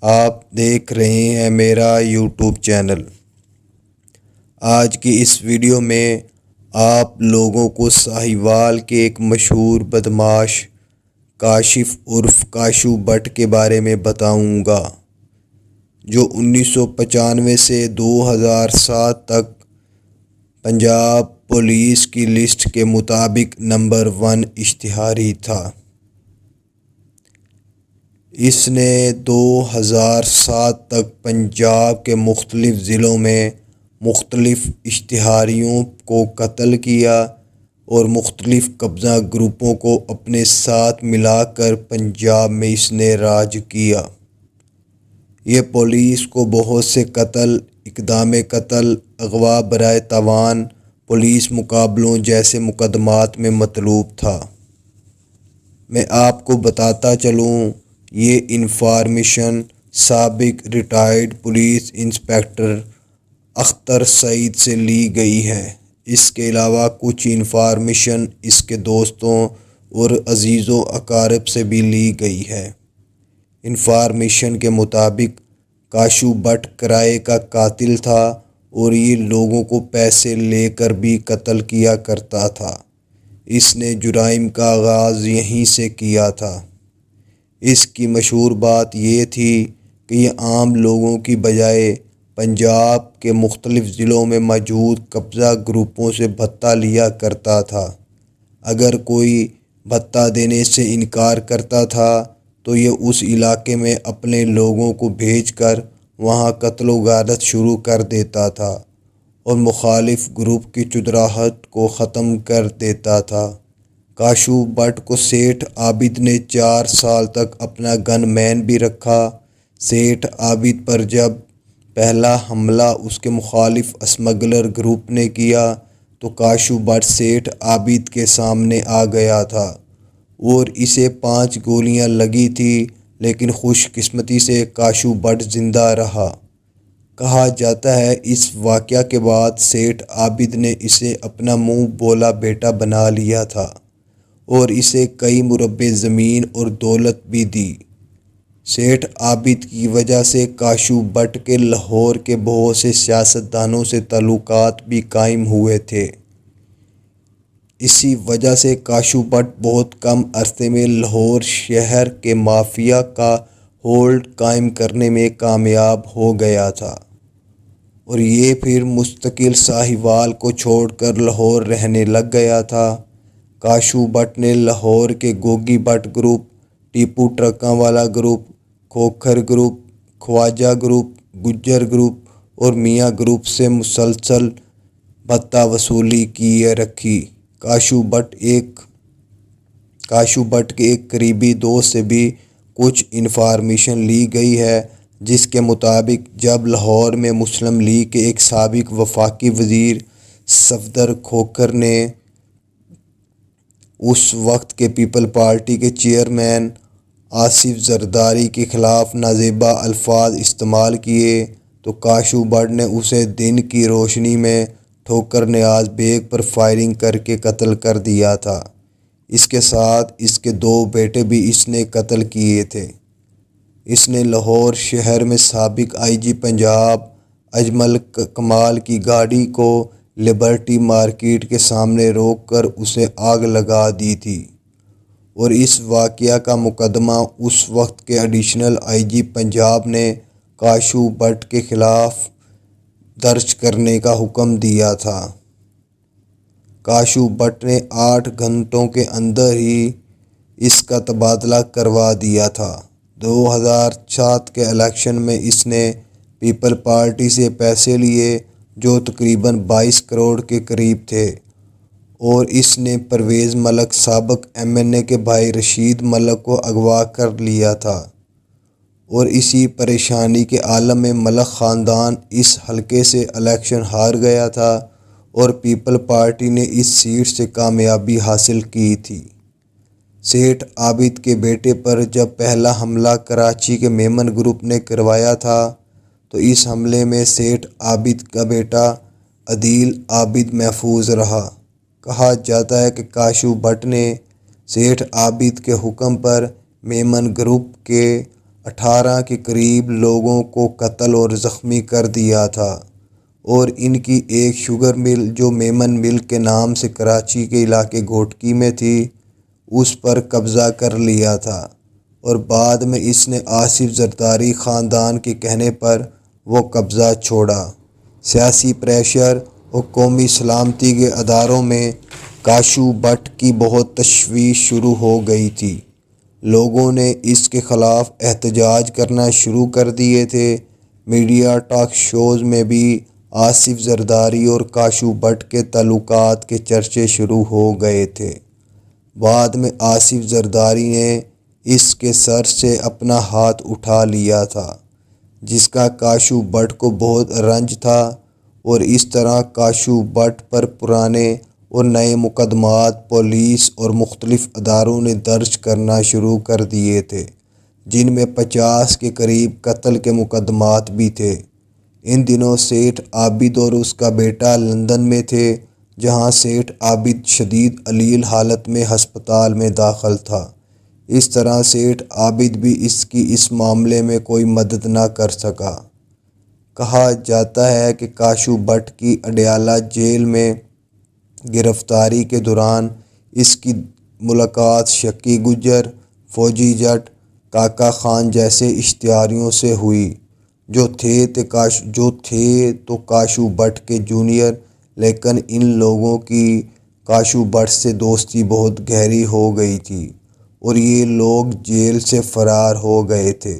آپ دیکھ رہے ہیں میرا یوٹیوب چینل۔ آج کی اس ویڈیو میں آپ لوگوں کو ساہیوال کے ایک مشہور بدمعاش کاشف عرف کاشو بٹ کے بارے میں بتاؤں گا، جو 1995 سے 2007 تک پنجاب پولیس کی لسٹ کے مطابق نمبر 1 اشتہاری تھا۔ اس نے 2007 تک پنجاب کے مختلف ضلعوں میں مختلف اشتہاریوں کو قتل کیا اور مختلف قبضہ گروپوں کو اپنے ساتھ ملا کر پنجاب میں اس نے راج کیا۔ یہ پولیس کو بہت سے قتل، اقدام قتل، اغوا برائے تاوان، پولیس مقابلوں جیسے مقدمات میں مطلوب تھا۔ میں آپ کو بتاتا چلوں، یہ انفارمیشن سابق ریٹائرڈ پولیس انسپکٹر اختر سعید سے لی گئی ہے۔ اس کے علاوہ کچھ انفارمیشن اس کے دوستوں اور عزیز و اقارب سے بھی لی گئی ہے۔ انفارمیشن کے مطابق کاشو بٹ کرائے کا قاتل تھا اور یہ لوگوں کو پیسے لے کر بھی قتل کیا کرتا تھا۔ اس نے جرائم کا آغاز یہیں سے کیا تھا۔ اس کی مشہور بات یہ تھی کہ یہ عام لوگوں کی بجائے پنجاب کے مختلف ضلعوں میں موجود قبضہ گروپوں سے بھتہ لیا کرتا تھا۔ اگر کوئی بھتہ دینے سے انکار کرتا تھا تو یہ اس علاقے میں اپنے لوگوں کو بھیج کر وہاں قتل و غارت شروع کر دیتا تھا اور مخالف گروپ کی چودراہٹ کو ختم کر دیتا تھا۔ کاشو بٹ کو سیٹھ عابد نے 4 سال تک اپنا گن مین بھی رکھا۔ سیٹھ عابد پر جب پہلا حملہ اس کے مخالف اسمگلر گروپ نے کیا تو کاشو بٹ سیٹھ عابد کے سامنے آ گیا تھا اور اسے 5 گولیاں لگی تھی، لیکن خوش قسمتی سے کاشو بٹ زندہ رہا۔ کہا جاتا ہے اس واقعہ کے بعد سیٹھ عابد نے اسے اپنا منہ بولا بیٹا بنا لیا تھا اور اسے کئی مربع زمین اور دولت بھی دی۔ سیٹھ عابد کی وجہ سے کاشو بٹ کے لاہور کے بہت سے سیاستدانوں سے تعلقات بھی قائم ہوئے تھے۔ اسی وجہ سے کاشو بٹ بہت کم عرصے میں لاہور شہر کے مافیا کا ہولڈ قائم کرنے میں کامیاب ہو گیا تھا اور یہ پھر مستقل ساہیوال کو چھوڑ کر لاہور رہنے لگ گیا تھا۔ کاشو بٹ نے لاہور کے گوگی بٹ گروپ، ٹیپو ٹرکاں والا گروپ، کھوکھر گروپ، خواجہ گروپ، گجر گروپ اور میاں گروپ سے مسلسل بھتہ وصولی کیے رکھی۔ کاشو بٹ کے ایک قریبی دوست سے بھی کچھ انفارمیشن لی گئی ہے، جس کے مطابق جب لاہور میں مسلم لیگ کے ایک سابق وفاقی وزیر صفدر کھوکھر نے اس وقت کے پیپل پارٹی کے چیئرمین آصف زرداری کے خلاف نازیبا الفاظ استعمال کیے تو کاشو بٹ نے اسے دن کی روشنی میں ٹھوکر نیاز بیگ پر فائرنگ کر کے قتل کر دیا تھا۔ اس کے ساتھ اس کے 2 بیٹے بھی اس نے قتل کیے تھے۔ اس نے لاہور شہر میں سابق آئی جی پنجاب اجمل کمال کی گاڑی کو لبرٹی مارکیٹ کے سامنے روک کر اسے آگ لگا دی تھی اور اس واقعہ کا مقدمہ اس وقت کے ایڈیشنل آئی جی پنجاب نے کاشو بٹ کے خلاف درج کرنے کا حکم دیا تھا۔ کاشو بٹ نے 8 گھنٹوں کے اندر ہی اس کا تبادلہ کروا دیا تھا۔ 2007 کے الیکشن میں اس نے پیپل پارٹی سے پیسے لیے جو تقریباً 22 کروڑ کے قریب تھے اور اس نے پرویز ملک سابق MNA کے بھائی رشید ملک کو اغوا کر لیا تھا اور اسی پریشانی کے عالم میں ملک خاندان اس حلقے سے الیکشن ہار گیا تھا اور پیپل پارٹی نے اس سیٹ سے کامیابی حاصل کی تھی۔ سیٹھ عابد کے بیٹے پر جب پہلا حملہ کراچی کے میمن گروپ نے کروایا تھا تو اس حملے میں سیٹھ عابد کا بیٹا عدیل عابد محفوظ رہا۔ کہا جاتا ہے کہ کاشو بٹ نے سیٹھ عابد کے حکم پر میمن گروپ کے 18 کے قریب لوگوں کو قتل اور زخمی کر دیا تھا، اور ان کی ایک شوگر مل جو میمن مل کے نام سے کراچی کے علاقے گھوٹکی میں تھی، اس پر قبضہ کر لیا تھا، اور بعد میں اس نے آصف زرداری خاندان کے کہنے پر وہ قبضہ چھوڑا۔ سیاسی پریشر اور قومی سلامتی کے اداروں میں کاشو بٹ کی بہت تشویش شروع ہو گئی تھی۔ لوگوں نے اس کے خلاف احتجاج کرنا شروع کر دیے تھے۔ میڈیا ٹاک شوز میں بھی آصف زرداری اور کاشو بٹ کے تعلقات کے چرچے شروع ہو گئے تھے۔ بعد میں آصف زرداری نے اس کے سر سے اپنا ہاتھ اٹھا لیا تھا، جس کا کاشو بٹ کو بہت رنج تھا، اور اس طرح کاشو بٹ پر پرانے اور نئے مقدمات پولیس اور مختلف اداروں نے درج کرنا شروع کر دیے تھے، جن میں 50 کے قریب قتل کے مقدمات بھی تھے۔ ان دنوں سیٹھ عابد اور اس کا بیٹا لندن میں تھے، جہاں سیٹھ عابد شدید علیل حالت میں ہسپتال میں داخل تھا۔ اس طرح سیٹھ عابد بھی اس معاملے میں کوئی مدد نہ کر سکا۔ کہا جاتا ہے کہ کاشو بٹ کی اڈیالہ جیل میں گرفتاری کے دوران اس کی ملاقات شکی گجر، فوجی جٹ، کاکا خان جیسے اشتہاریوں سے ہوئی، جو تھے تو کاشو بٹ کے جونیئر، لیکن ان لوگوں کی کاشو بٹ سے دوستی بہت گہری ہو گئی تھی، اور یہ لوگ جیل سے فرار ہو گئے تھے۔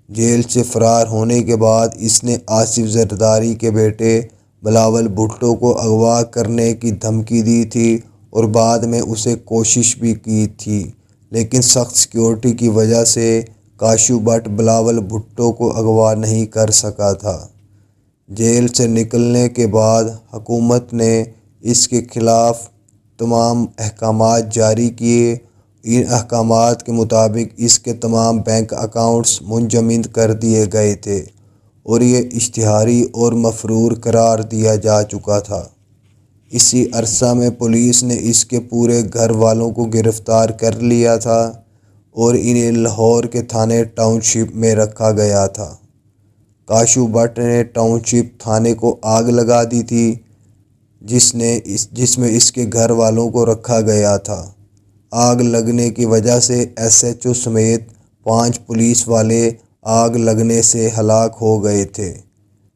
جیل سے فرار ہونے کے بعد اس نے آصف زرداری کے بیٹے بلاول بھٹو کو اغوا کرنے کی دھمکی دی تھی، اور بعد میں اسے کوشش بھی کی تھی، لیکن سخت سیکیورٹی کی وجہ سے کاشو بٹ بلاول بھٹو کو اغوا نہیں کر سکا تھا۔ جیل سے نکلنے کے بعد حکومت نے اس کے خلاف تمام احکامات جاری کیے۔ ان احکامات کے مطابق اس کے تمام بینک اکاؤنٹس منجمد کر دیے گئے تھے، اور یہ اشتہاری اور مفرور قرار دیا جا چکا تھا۔ اسی عرصہ میں پولیس نے اس کے پورے گھر والوں کو گرفتار کر لیا تھا، اور انہیں لاہور کے تھانے ٹاؤن شپ میں رکھا گیا تھا۔ کاشو بٹ نے ٹاؤن شپ تھانے کو آگ لگا دی تھی، جس میں اس کے گھر والوں کو رکھا گیا تھا۔ آگ لگنے کی وجہ سے ایس ایچ او سمیت 5 پولیس والے آگ لگنے سے ہلاک ہو گئے تھے،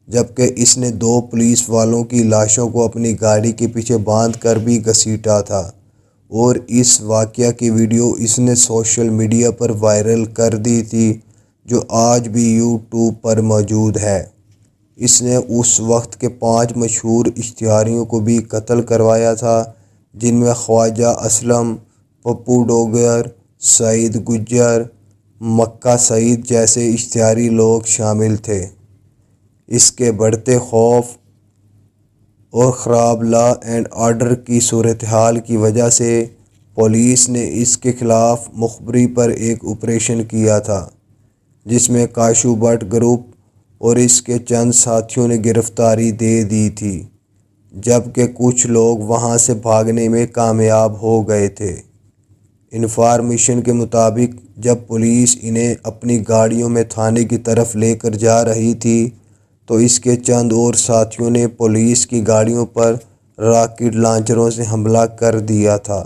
جبکہ اس نے 2 پولیس والوں کی لاشوں کو اپنی گاڑی کے پیچھے باندھ کر بھی گھسیٹا تھا، اور اس واقعہ کی ویڈیو اس نے سوشل میڈیا پر وائرل کر دی تھی، جو آج بھی یوٹیوب پر موجود ہے۔ اس نے اس وقت کے 5 مشہور اشتہاریوں کو بھی قتل کروایا تھا، جن میں خواجہ اسلم، پپو ڈوگر، سعید گجر، مکہ سعید جیسے اشتہاری لوگ شامل تھے۔ اس کے بڑھتے خوف اور خراب لا اینڈ آرڈر کی صورتحال کی وجہ سے پولیس نے اس کے خلاف مخبری پر ایک آپریشن کیا تھا، جس میں کاشو بٹ گروپ اور اس کے چند ساتھیوں نے گرفتاری دے دی تھی، جبکہ کچھ لوگ وہاں سے بھاگنے میں کامیاب ہو گئے تھے۔ انفارمیشن کے مطابق جب پولیس انہیں اپنی گاڑیوں میں تھانے کی طرف لے کر جا رہی تھی، تو اس کے چند اور ساتھیوں نے پولیس کی گاڑیوں پر راکٹ لانچروں سے حملہ کر دیا تھا،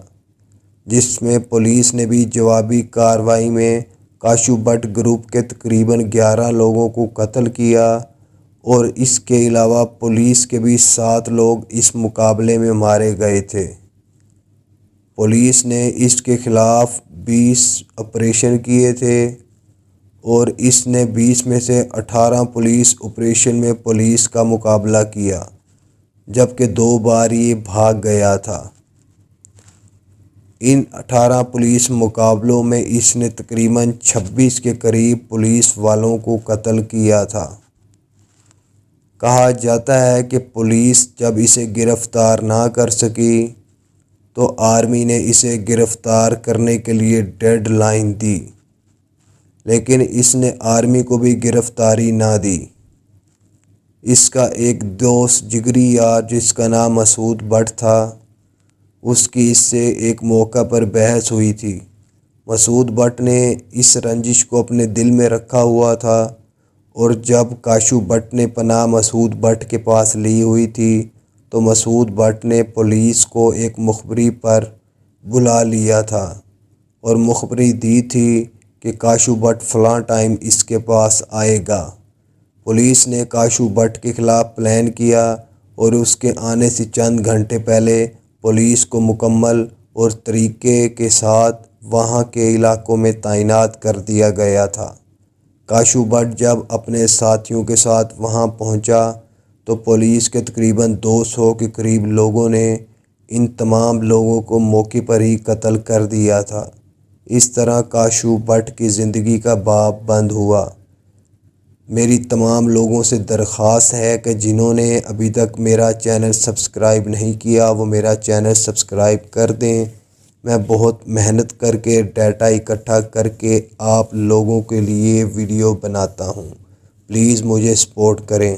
جس میں پولیس نے بھی جوابی کارروائی میں کاشو بٹ گروپ کے تقریباً 11 لوگوں کو قتل کیا، اور اس کے علاوہ پولیس کے بھی 7 لوگ اس مقابلے میں مارے گئے تھے۔ پولیس نے اس کے خلاف 20 آپریشن کیے تھے، اور اس نے 20 میں سے 18 پولیس آپریشن میں پولیس کا مقابلہ کیا، جبکہ 2 بار یہ بھاگ گیا تھا۔ ان 18 پولیس مقابلوں میں اس نے تقریباً 26 کے قریب پولیس والوں کو قتل کیا تھا۔ کہا جاتا ہے کہ پولیس جب اسے گرفتار نہ کر سکی تو آرمی نے اسے گرفتار کرنے کے لیے ڈیڈ لائن دی، لیکن اس نے آرمی کو بھی گرفتاری نہ دی۔ اس کا ایک دوست جگری یار جس کا نام مسعود بٹ تھا، اس کی اس سے ایک موقع پر بحث ہوئی تھی، مسعود بٹ نے اس رنجش کو اپنے دل میں رکھا ہوا تھا اور جب کاشو بٹ نے پناہ مسعود بٹ کے پاس لی ہوئی تھی تو مسعود بٹ نے پولیس کو ایک مخبری پر بلا لیا تھا اور مخبری دی تھی کہ کاشو بٹ فلاں ٹائم اس کے پاس آئے گا۔ پولیس نے کاشو بٹ کے خلاف پلان کیا اور اس کے آنے سے چند گھنٹے پہلے پولیس کو مکمل اور طریقے کے ساتھ وہاں کے علاقوں میں تعینات کر دیا گیا تھا۔ کاشو بٹ جب اپنے ساتھیوں کے ساتھ وہاں پہنچا تو پولیس کے تقریباً 200 کے قریب لوگوں نے ان تمام لوگوں کو موقع پر ہی قتل کر دیا تھا۔ اس طرح کاشو بٹ کی زندگی کا باب بند ہوا۔ میری تمام لوگوں سے درخواست ہے کہ جنہوں نے ابھی تک میرا چینل سبسکرائب نہیں کیا وہ میرا چینل سبسکرائب کر دیں۔ میں بہت محنت کر کے ڈیٹا اکٹھا کر کے آپ لوگوں کے لیے ویڈیو بناتا ہوں، پلیز مجھے سپورٹ کریں۔